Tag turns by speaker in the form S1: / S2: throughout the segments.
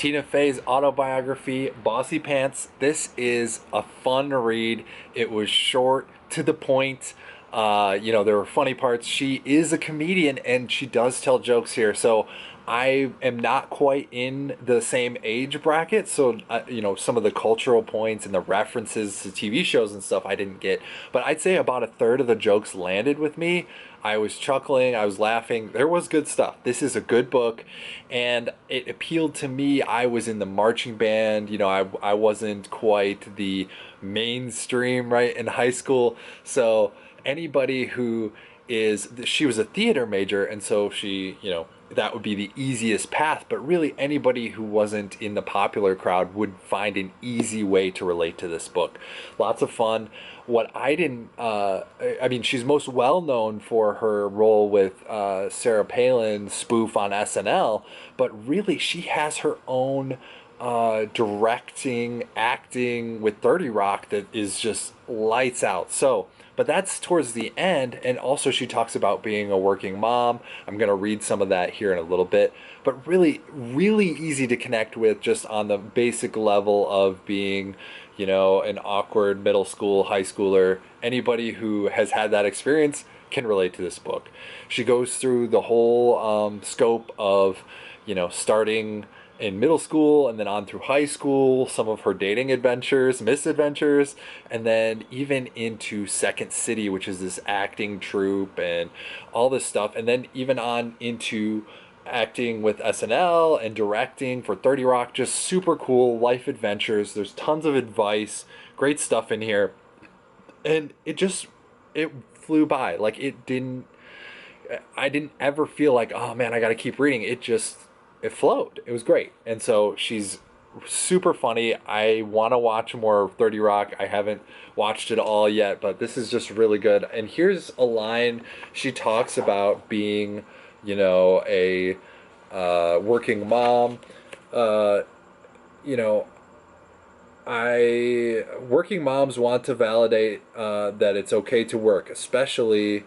S1: Tina Fey's autobiography, Bossypants. This is a fun read. It was short, to the point. There were funny parts. She is a comedian and she does tell jokes here. So I am not quite in the same age bracket. So, some of the cultural points and the references to TV shows and stuff I didn't get. But I'd say about a third of the jokes landed with me. I was chuckling, I was laughing. There was good stuff. This is a good book, and it appealed to me. I was in the marching band. I wasn't quite the mainstream, right, in high school. So anybody who she was a theater major, and so that would be the easiest path. But really, anybody who wasn't in the popular crowd would find an easy way to relate to this book. Lots of fun. What I didn't, she's most well known for her role with Sarah Palin spoof on SNL, but really she has her own directing, acting with 30 Rock that is just lights out. So, but that's towards the end, and also she talks about being a working mom. I'm going to read some of that here in a little bit, but really, really easy to connect with just on the basic level of being, an awkward middle school, high schooler. Anybody who has had that experience can relate to this book. She goes through the whole scope of, starting in middle school and then on through high school, some of her dating adventures, misadventures, and then even into Second City, which is this acting troupe and all this stuff, and then even on into acting with SNL and directing for 30 Rock. Just super cool life adventures. There's tons of advice, great stuff in here, and it flew by. Like, I didn't ever feel like, oh man, I gotta keep reading. It flowed. It was great. And so she's super funny. I want to watch more of 30 Rock. I haven't watched it all yet, but this is just really good. And here's a line. She talks about being, a working mom. Working moms want to validate that it's okay to work, especially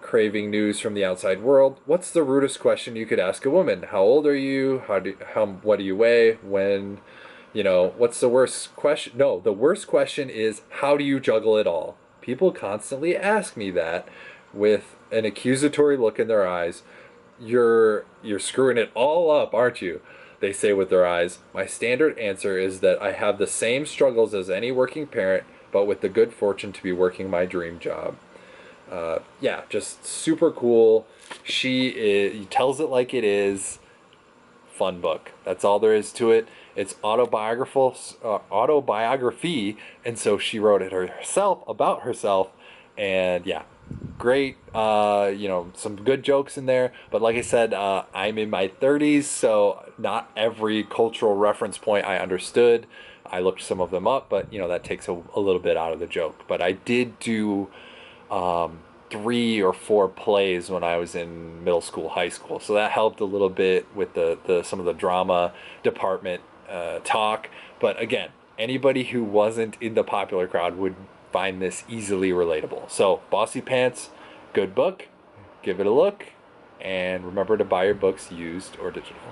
S1: craving news from the outside world. What's the rudest question you could ask a woman? How old are you? What do you weigh? What's the worst question? No, the worst question is, how do you juggle it all? People constantly ask me that with an accusatory look in their eyes. You're screwing it all up, aren't you? They say with their eyes. My standard answer is that I have the same struggles as any working parent, but with the good fortune to be working my dream job. Just super cool. She tells it like it is. Fun book. That's all there is to it. It's autobiography, and so she wrote it herself about herself, and yeah, great. Some good jokes in there. But like I said, I'm in my 30s, so not every cultural reference point I understood. I looked some of them up, but that takes a little bit out of the joke. But I did do 3 or 4 plays when I was in middle school, high school, so that helped a little bit with the some of the drama department talk. But again, anybody who wasn't in the popular crowd would find this easily relatable. So Bossypants, good book. Give it a look, and remember to buy your books used or digital.